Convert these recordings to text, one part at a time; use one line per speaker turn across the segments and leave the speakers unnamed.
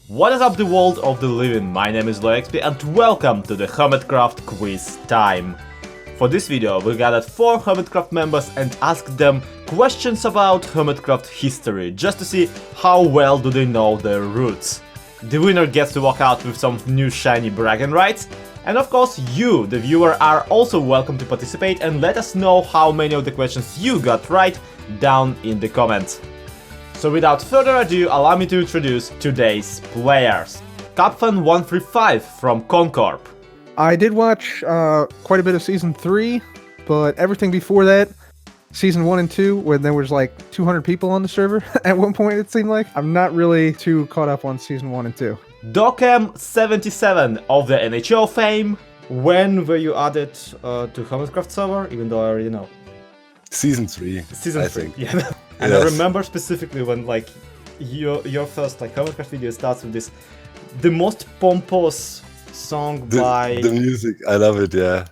What is up, the world of the living? My name is ZloyXP and welcome to the Hermitcraft Quiz time. For this video we gathered 4 Hermitcraft members and asked them questions about Hermitcraft history, just to see how well do they know their roots. The winner gets to walk out with some new shiny bragging rights, and of course you, the viewer, are also welcome to participate and let us know how many of the questions you got right down in the comments. So without further ado, allow me to introduce today's players. Cubfan135 from Concorp.
I did watch quite a bit of Season 3, but everything before that, Season 1 and 2, when there was like 200 people on the server at one point it seemed like, I'm not really too caught up on Season 1 and 2.
Docm77 of the NHL fame. When were you added to Hermitcraft server, even though I already know?
Season 3.
Season
I
3,
think.
yeah. And
Yes.
I remember specifically when like your first like Hermitcraft video starts with this, the most pompous song by...
The music, I love it, yeah.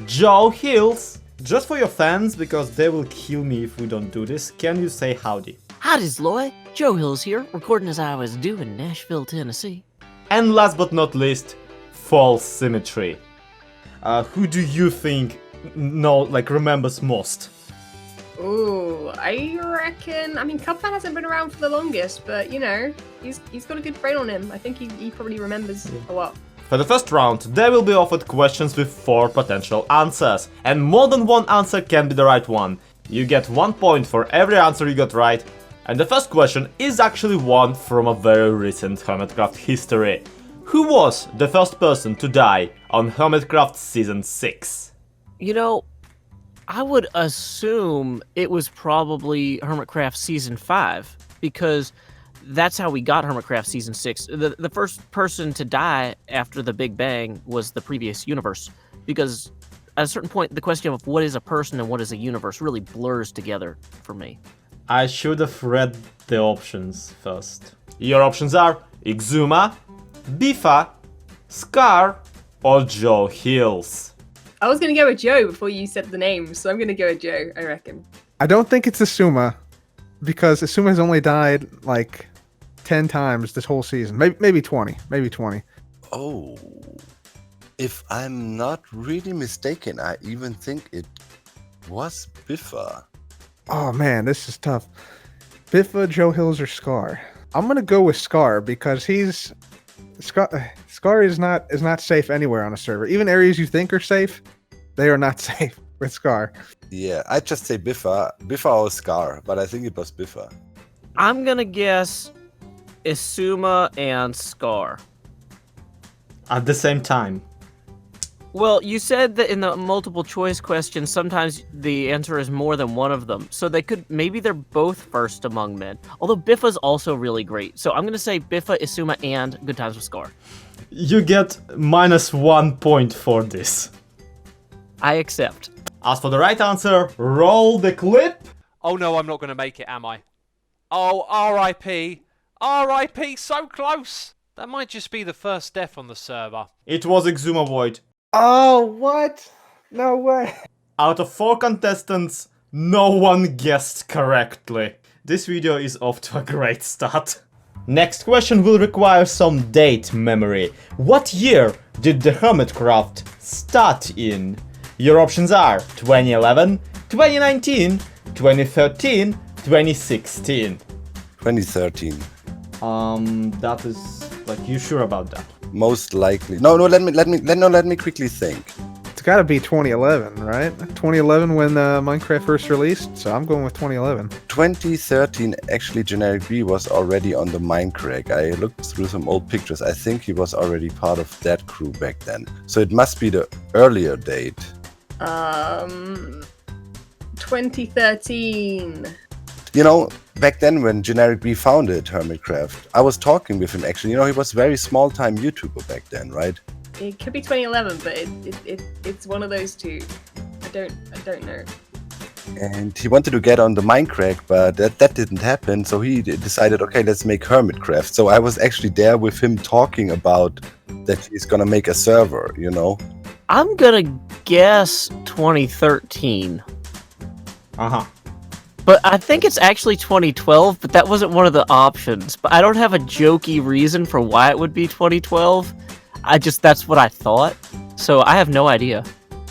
JoeHills. Just for your fans, because they will kill me if we don't do this, can you say howdy?
Howdy, Zloy. JoeHills here, recording as I was due in Nashville, Tennessee.
And last but not least, FalseSymmetry. Who do you think remembers most?
Ooh, I reckon. I mean, Cubfan hasn't been around for the longest, but you know, he's got a good brain on him. I think he probably remembers a lot.
For the first round, they will be offered questions with 4 potential answers, and more than one answer can be the right one. You get 1 point for every answer you got right, and the first question is actually one from a very recent Hermitcraft history. Who was the first person to die on Hermitcraft Season 6?
You know, I would assume it was probably Hermitcraft Season 5, because that's how we got Hermitcraft Season 6. The first person to die after the Big Bang was the previous universe, because at a certain point, the question of what is a person and what is a universe really blurs together for me.
I should have read the options first. Your options are Exuma, Bifa, Scar, or JoeHills.
I was gonna go with Joe before you said the name, so I'm gonna go with Joe. I reckon.
I don't think it's Asuma, because Asuma's only died like 10 times this whole season. Maybe 20. Maybe 20.
Oh, if I'm not really mistaken, I even think it was Biffa.
Oh man, this is tough. Biffa, JoeHills, or Scar? I'm gonna go with Scar because Scar is not safe anywhere on a server. Even areas you think are safe, they are not safe with Scar.
Yeah, I'd just say Biffa. Biffa or Scar, but I think it was Biffa.
I'm gonna guess Isuma and Scar.
At the same time.
Well, you said that in the multiple choice question, sometimes the answer is more than one of them. So maybe they're both first among men. Although Biffa's also really great. So I'm going to say Biffa, Isuma, and Good Times with Scar.
You get -1 point for this.
I accept.
As for the right answer, roll the clip.
Oh no, I'm not going to make it, am I? Oh, R.I.P. R.I.P. So close. That might just be the first death on the server.
It was Exuma Void.
Oh, what? No way.
Out of 4 contestants, no one guessed correctly. This video is off to a great start. Next question will require some date memory. What year did the Hermitcraft start in? Your options are 2011, 2019, 2013, 2016.
2013.
That is like, you sure about that?
Most likely. No, let me quickly think.
It's got to be 2011, right? 2011 when Minecraft first released, so I'm going with 2011.
2013, actually, Generic B was already on the Minecraft. I looked through some old pictures. I think he was already part of that crew back then. So it must be the earlier date.
2013.
You know, back then when Generic B founded Hermitcraft, I was talking with him actually. You know, he was very small-time YouTuber back then, right?
It could be 2011, but it's one of those two. I don't know.
And he wanted to get on the Minecraft, but that didn't happen. So he decided, okay, let's make Hermitcraft. So I was actually there with him talking about that he's gonna make a server, you know?
I'm gonna guess 2013.
Uh-huh.
But I think it's actually 2012, but that wasn't one of the options. But I don't have a jokey reason for why it would be 2012. That's what I thought. So I have no idea.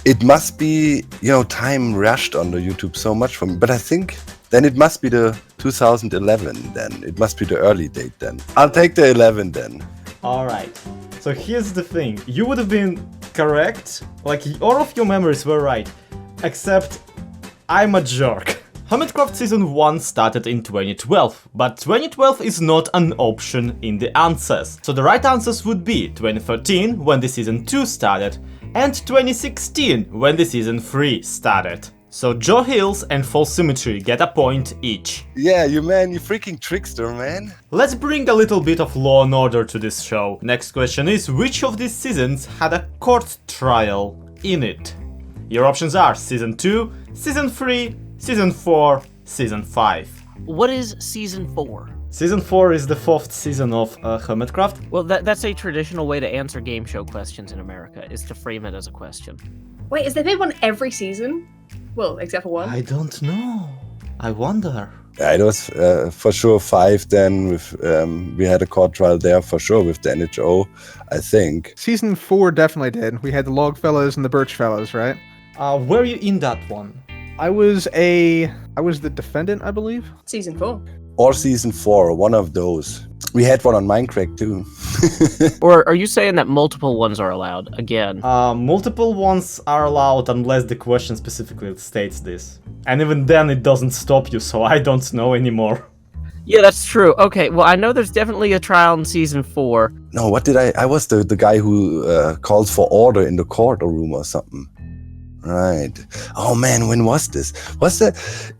It must be, time rushed on the YouTube so much for me. But I think then it must be the 2011 then. It must be the early date then. I'll take the 11 then.
Alright, so here's the thing. You would have been correct, like all of your memories were right, except I'm a jerk. Hermitcraft Season 1 started in 2012, but 2012 is not an option in the answers. So the right answers would be 2013, when the Season 2 started, and 2016, when the Season 3 started. So JoeHills and FalseSymmetry get a point each.
Yeah, you freaking trickster, man.
Let's bring a little bit of law and order to this show. Next question is, which of these seasons had a court trial in it? Your options are Season 2, Season 3, Season 4, Season 5.
What is Season 4?
Season 4 is the 4th season of Hermitcraft.
Well, that's a traditional way to answer game show questions in America, is to frame it as a question.
Wait, has there been one every season? Well, except for one.
I don't know. I wonder.
Yeah, it was for sure 5 then. With we had a court trial there for sure with the NHO, I think.
Season 4 definitely did. We had the Log Fellows and the Birch Fellows, right?
Were you in that one?
I was the defendant, I believe.
Season 4.
Or Season 4, one of those. We had one on Minecraft too.
Or are you saying that multiple ones are allowed? Again.
Multiple ones are allowed unless the question specifically states this. And even then it doesn't stop you, so I don't know anymore.
Yeah, that's true. Okay, well, I know there's definitely a trial in Season 4.
No, what did I was the guy who called for order in the courtroom or something. Right. Oh man, when was this? Was the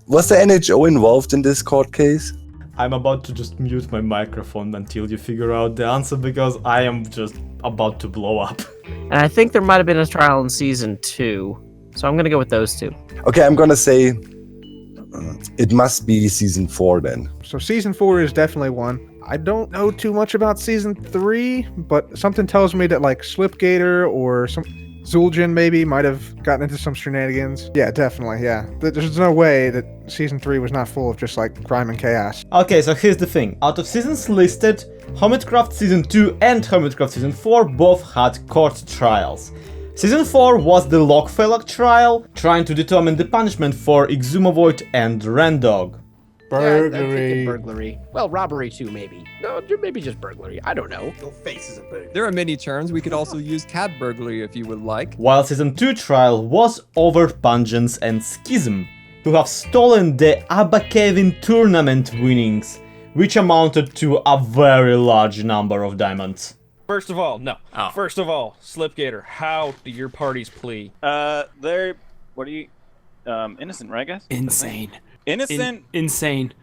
NHO involved in this court case?
I'm about to just mute my microphone until you figure out the answer because I am just about to blow up.
And I think there might have been a trial in Season 2. So I'm going to go with those two.
Okay, I'm going to say it must be Season 4 then.
So Season 4 is definitely one. I don't know too much about Season 3, but something tells me that like Slipgator or some Zul'jin maybe might have gotten into some shenanigans. Yeah, definitely, yeah. There's no way that Season 3 was not full of just like crime and chaos.
Okay, so here's the thing. Out of seasons listed, Hermitcraft Season 2 and Hermitcraft Season 4 both had court trials. Season 4 was the Lockfellow trial, trying to determine the punishment for Exhumavoid and Rendog.
Burglary. Burglary. Well, robbery too, maybe. No, maybe just burglary. I don't know.
Your face is a burglary.
There are many terms. We could also use cat burglary if you would like.
While Season 2 trial was over Pungens and Schism, who have stolen the Abakevin tournament winnings, which amounted to a very large number of diamonds.
First of all, no.
Oh.
First of all, Slipgator, how do your parties plea?
They're, what are you, innocent, right, guys?
Insane.
Innocent
Insane.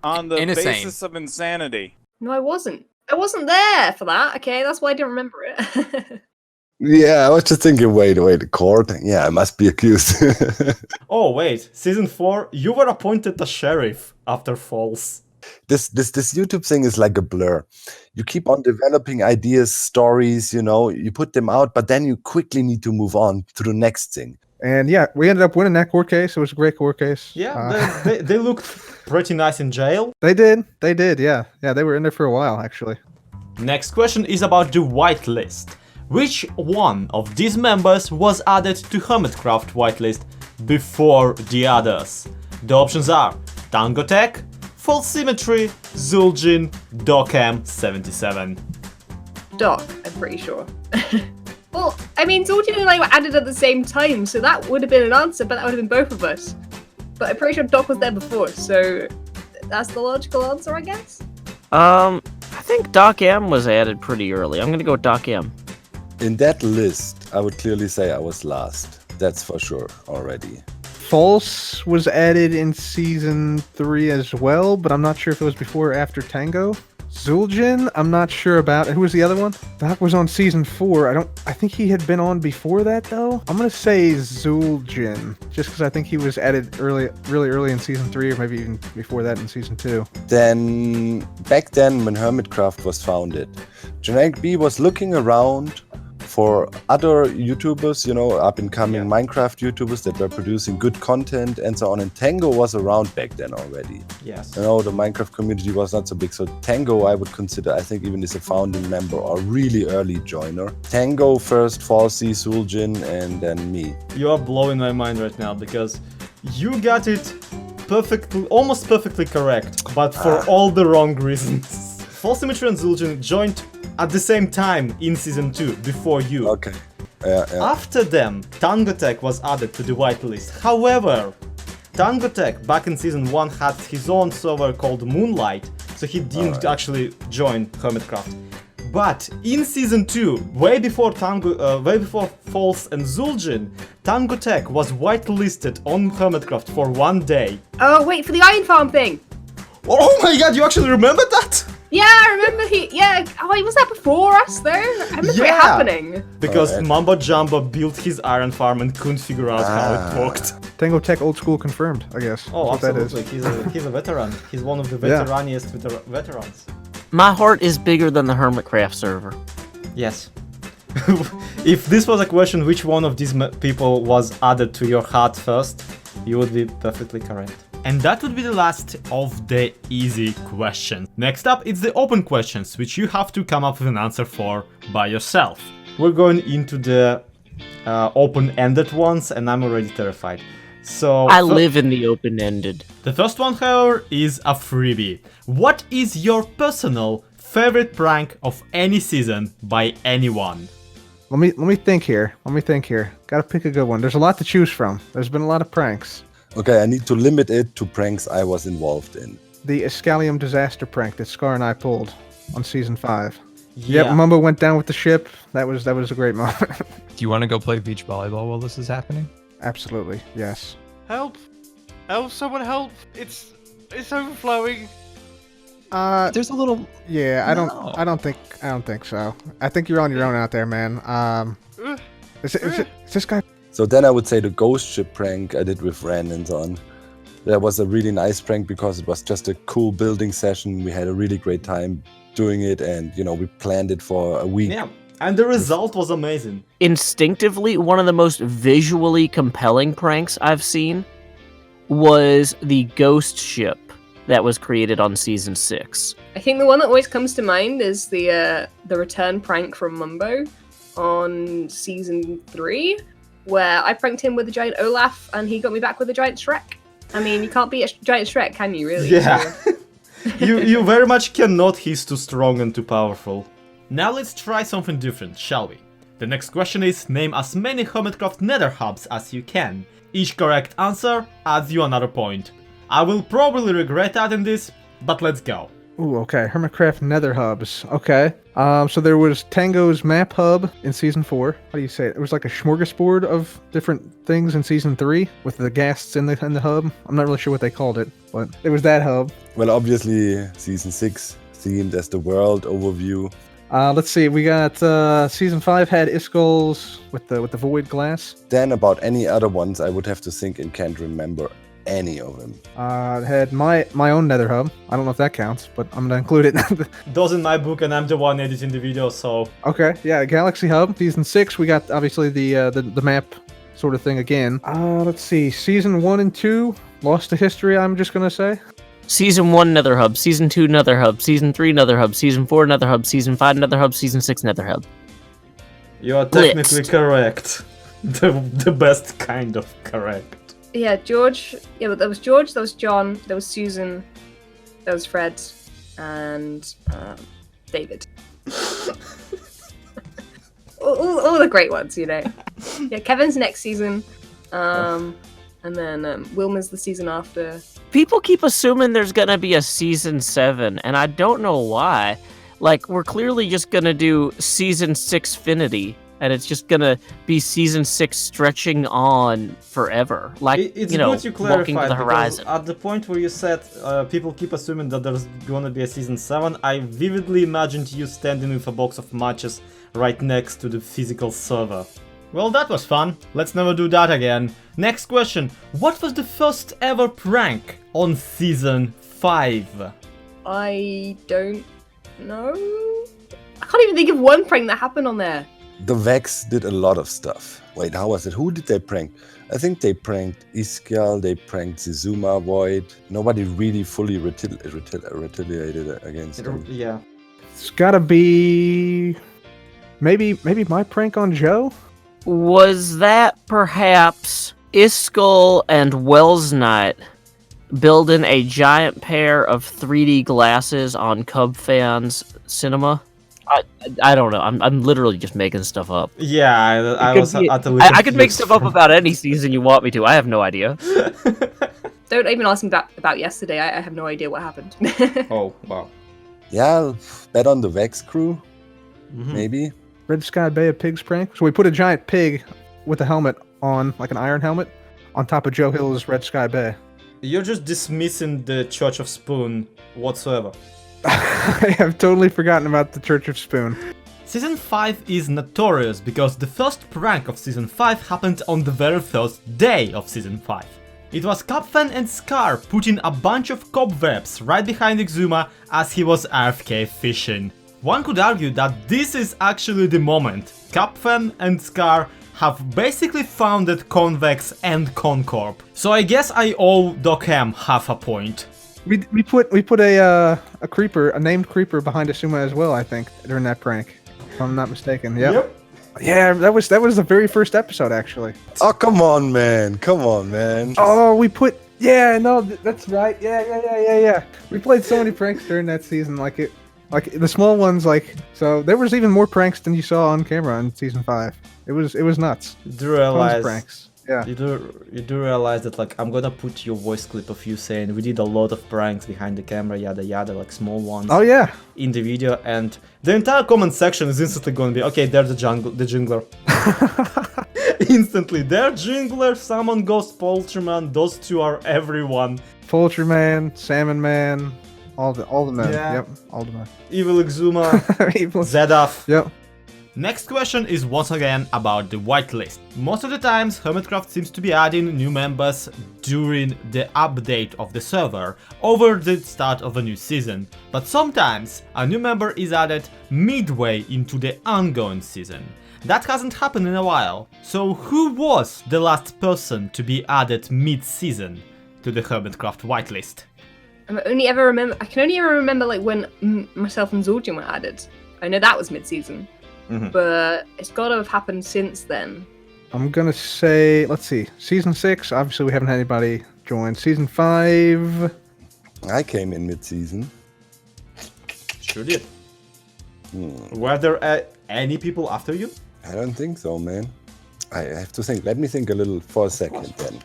on the
Insane.
basis of insanity.
No, I wasn't. I wasn't there for that, okay? That's why I didn't remember it.
Yeah, I was just thinking, wait, the court? Yeah, I must be accused.
Oh wait, Season 4, you were appointed a sheriff after False.
This YouTube thing is like a blur. You keep on developing ideas, stories, you put them out, but then you quickly need to move on to the next thing.
And yeah, we ended up winning that court case. It was a great court case.
Yeah, they looked pretty nice in jail.
They did, yeah. Yeah, they were in there for a while, actually.
Next question is about the whitelist. Which one of these members was added to Hermitcraft whitelist before the others? The options are Tangotech, FalseSymmetry, Zul'jin, Docm77.
Doc, I'm pretty sure. Well, I mean, Zul'jin and I were added at the same time, so that would have been an answer, but that would have been both of us. But I'm pretty sure Doc was there before, so that's the logical answer, I guess?
I think Docm was added pretty early. I'm going to go with Docm.
In that list, I would clearly say I was last. That's for sure already.
False was added in Season 3 as well, but I'm not sure if it was before or after Tango. Zul'jin, I'm not sure about. Who was the other one? Doc was on Season 4. I think he had been on before that, though. I'm going to say Zul'jin, just because I think he was added really early in Season 3, or maybe even before that in Season 2.
Then, back then when Hermitcraft was founded, JoeHills was looking around for other YouTubers, you know, up and coming Minecraft YouTubers that were producing good content and so on. And Tango was around back then already.
Yes.
You know, the Minecraft community was not so big. So Tango, I would consider, I think, even as a founding member or really early joiner. Tango first, Falsy, Zuljin, and then me.
You are blowing my mind right now because you got it perfectly, almost perfectly correct, but for all the wrong reasons. FalseSymmetry and Zuljin joined at the same time in Season 2, before you.
Okay. Yeah.
After them, Tangotech was added to the whitelist. However, Tangotech back in Season 1 had his own server called Moonlight, so he didn't actually join Hermitcraft. But in Season 2, way before False and Zuljin, Tangotech was whitelisted on Hermitcraft for 1 day.
Oh, wait, for the Iron Farm thing!
Oh my god, you actually remember that?
Yeah, I remember oh, was that before us though? I remember it happening.
Because Mambo Jumbo built his iron farm and couldn't figure out how it worked.
Tango Tech old school confirmed, I guess.
Oh,
That's what that
absolutely. He's a veteran. He's one of the veteraniest veterans.
My heart is bigger than the Hermitcraft server.
Yes. If this was a question, which one of these people was added to your heart first, you would be perfectly correct. And that would be the last of the easy questions. Next up, it's the open questions, which you have to come up with an answer for by yourself. We're going into the open-ended ones, and I'm already terrified. So
I live in the open-ended.
The first one, however, is a freebie. What is your personal favorite prank of any season by anyone?
Let me think here. Gotta pick a good one. There's a lot to choose from. There's been a lot of pranks.
Okay, I need to limit it to pranks I was involved in.
The Escalium disaster prank that Scar and I pulled on Season 5.
Yeah.
Yep, Mumbo went down with the ship. That was a great moment.
Do you want to go play beach volleyball while this is happening?
Absolutely, yes.
Help! Help! Someone help! It's overflowing.
There's a little. Yeah, I don't think so. I think you're on your own out there, man. Is this guy?
So then I would say the ghost ship prank I did with Ren and so on. That was a really nice prank because it was just a cool building session. We had a really great time doing it, and you know, we planned it for a week.
Yeah, and the result was amazing.
Instinctively, one of the most visually compelling pranks I've seen was the ghost ship that was created on Season 6.
I think the one that always comes to mind is the return prank from Mumbo on Season 3, where I pranked him with a giant Olaf and he got me back with a giant Shrek. I mean, you can't beat a giant Shrek, can you, really?
Yeah.
So...
you very much cannot. He's too strong and too powerful. Now let's try something different, shall we? The next question is, name as many Hermitcraft nether hubs as you can. Each correct answer adds you another point. I will probably regret adding this, but let's go.
Ooh, okay. Hermitcraft nether hubs. Okay. So there was Tango's map hub in Season 4. How do you say it? It was like a smorgasbord of different things in Season 3 with the ghasts in the hub. I'm not really sure what they called it, but it was that hub.
Well, obviously Season 6 themed as the world overview.
Let's see. We got Season 5 had Iskul's with the void glass.
Then about any other ones, I would have to think and can't remember any of them.
It had my own nether hub. I don't know if that counts, but I'm gonna include it.
Those in my book, and I'm the one editing the video, so...
Okay, yeah, Galaxy Hub. Season 6, we got obviously the map sort of thing again. Let's see. Season 1 and 2, lost to history, I'm just gonna say.
Season 1 nether hub, Season 2 nether hub, Season 3 nether hub, Season 4 nether hub, Season 5 nether hub, Season 6 nether hub.
You are technically correct. The best kind of correct.
Yeah, George. Yeah, but there was George, there was John, there was Susan, there was Fred, and David. all the great ones, you know. Yeah, Kevin's next season, and then Wilma's the season after.
People keep assuming there's gonna be a Season 7, and I don't know why. Like, we're clearly just gonna do Season 6finity. And it's just gonna be Season 6 stretching on forever, like
it's
you know,
good you clarified,
walking to the horizon.
At the point where you said people keep assuming that there's gonna be a Season 7, I vividly imagined you standing with a box of matches right next to the physical server. Well, that was fun. Let's never do that again. Next question: what was the first ever prank on Season 5?
I don't know. I can't even think of one prank that happened on there.
The Vex did a lot of stuff. Wait, how was it? Who did they prank? I think they pranked Iskall, they pranked Zizuma Void. Nobody really fully retaliated against them.
Yeah.
It's gotta be maybe my prank on Joe.
Was that perhaps Iskall and Wells Knight building a giant pair of 3D glasses on Cubfan's cinema? I don't know. I'm literally just making stuff up.
Yeah, I was utterly
I could make stuff up about any season you want me to. I have no idea.
Don't even ask me about yesterday. I have no idea what happened.
Oh, wow.
Yeah, bet on the Vex crew, maybe.
Red Sky Bay of Pigs prank. So we put a giant pig with a helmet on, like an iron helmet, on top of JoeHills' Red Sky Bay.
You're just dismissing the Church of Spoon whatsoever.
I have totally forgotten about the Church of Spoon.
Season 5 is notorious because the first prank of Season 5 happened on the very first day of Season 5. It was Cubfan and Scar putting a bunch of cobwebs right behind Exuma as he was AFK fishing. One could argue that this is actually the moment Cubfan and Scar have basically founded Convex and Concorp. So I guess I owe Docm half a point.
We put a creeper, a named creeper behind Asuma as well, I think, during that prank. If I'm not mistaken. Yep. Yeah, that was the very first episode actually.
Oh, come on, man. Come on, man.
Oh, we put that's right. Yeah. We played so many pranks during that season, like the small ones, so there was even more pranks than you saw on camera in season 5. It was nuts.
You do realize
pranks. Yeah.
You do realize that I'm gonna put your voice clip of you saying we did a lot of pranks behind the camera, yada yada, like small ones.
Oh yeah.
In the video, and the entire comment section is instantly gonna be okay. There's the jingler. Instantly, there's jingler. Someone goes Poultryman. Those two are everyone.
Poultryman, Salmon Man, all the men.
Yeah.
Yep, all the men.
Evil Exuma.
Evil.
Zedaf.
Yep.
Next question is once again about the whitelist. Most of the times, Hermitcraft seems to be adding new members during the update of the server, over the start of a new season, but sometimes a new member is added midway into the ongoing season. That hasn't happened in a while, so who was the last person to be added mid-season to the Hermitcraft whitelist?
I can only ever remember like when myself and Zordian were added. I know that was mid-season. But it's got to have happened since then.
I'm gonna say, let's see, season 6. Obviously, we haven't had anybody join. Season 5.
I came in mid-season.
Sure did. Were there any people after you?
I don't think so, man. I have to think. Let me think a little for a second then.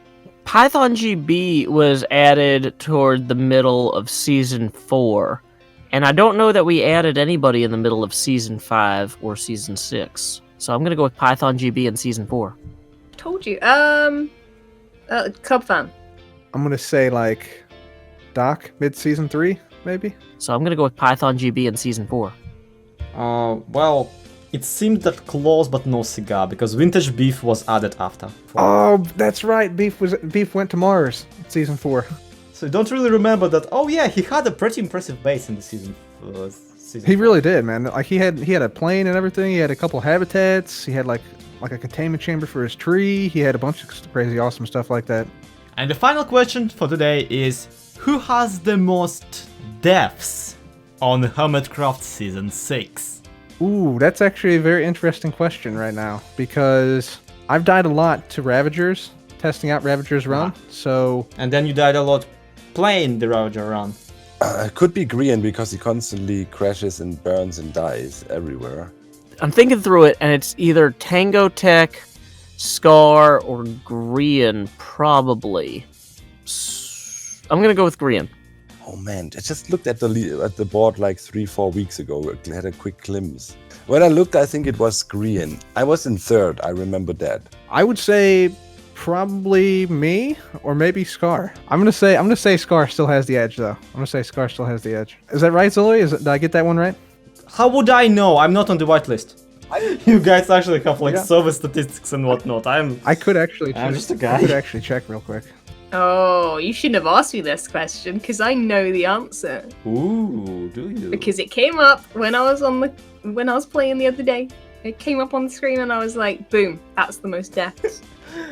Python GB was added toward the middle of season 4. And I don't know that we added anybody in the middle of Season 5 or Season 6. So I'm going to go with Python GB in Season 4.
Told you. Cubfan.
I'm going to say, like, Doc, mid-season 3, maybe?
So I'm going to go with Python GB in Season 4.
Well, it seemed that close but no cigar, because Vintage Beef was added after.
Oh, that's right. Beef went to Mars in Season 4.
So you don't really remember that, oh yeah, he had a pretty impressive base in the season.
He really did, man. Like he had a plane and everything. He had a couple habitats. He had like a containment chamber for his tree. He had a bunch of crazy awesome stuff like that.
And the final question for today is, who has the most deaths on Hermitcraft Season 6?
Ooh, that's actually a very interesting question right now, because I've died a lot to Ravagers, testing out Ravagers run, so...
And then you died a lot playing the Ravager run.
It could be Grian because he constantly crashes and burns and dies everywhere.
I'm thinking through it, and it's either Tango Tech, Scar, or Grian, probably. I'm gonna go with Grian.
Oh man, I just looked at the board like 3-4 weeks ago. I had a quick glimpse. When I looked, I think it was Grian. I was in 3rd, I remember that.
I would say probably me or maybe Scar. I'm gonna say Scar still has the edge though. I'm gonna say Scar still has the edge. Is that right, Zloy? Did I get that one right?
How would I know? I'm not on the whitelist. You guys actually have like service statistics and whatnot. I could actually. I'm just a guy.
I could actually check real quick.
Oh, you shouldn't have asked me this question because I know the answer.
Ooh, do you?
Because it came up when I was playing the other day. It came up on the screen and I was like, boom, that's the most deaths.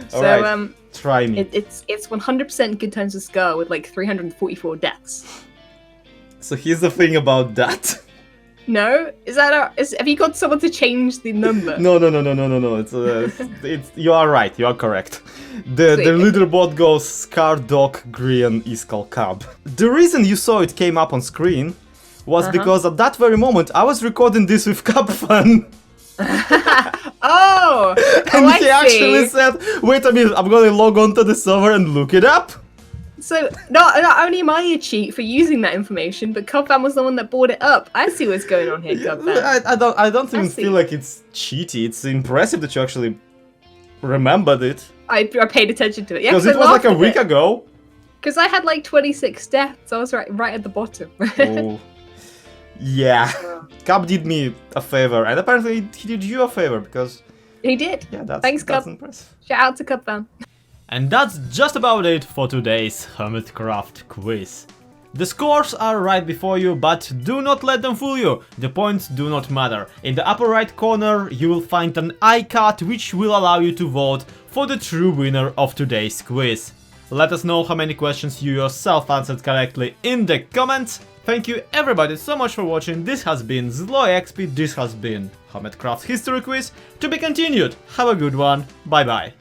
So
Alright, try me.
it's 100% Good Times with Scar with like 344 deaths.
So here's the thing about that.
No, have you got someone to change the number?
No. It's you are right. You are correct. The
Sweet.
leaderboard goes Scar, Doc, Grian, Iskall, Cub. The reason you saw it came up on screen was because at that very moment I was recording this with Cubfan.
Oh!
And
I
he actually
see.
said, "Wait a minute, I'm gonna log on to the server and look it up."
So not only am I a cheat for using that information, but Cubfan was the one that brought it up. I see what's going on here, Cubfan.
I don't even
see.
feel like it's cheaty. It's impressive that you actually remembered it.
I paid attention to it. Yeah,
Because it was like a week ago.
Because I had like 26 deaths. I was right at the bottom.
Oh. Yeah. Cub did me a favor, and apparently he did you a favor, because...
He did.
Yeah, that's,
Thanks,
that's
Cub.
impressive.
Shout out to Cubfan.
And that's just about it for today's Hermitcraft quiz. The scores are right before you, but do not let them fool you. The points do not matter. In the upper right corner you will find an iCard which will allow you to vote for the true winner of today's quiz. Let us know how many questions you yourself answered correctly in the comments. Thank you everybody so much for watching. This has been ZloyXP, this has been Hermitcraft History Quiz. To be continued. Have a good one. Bye bye.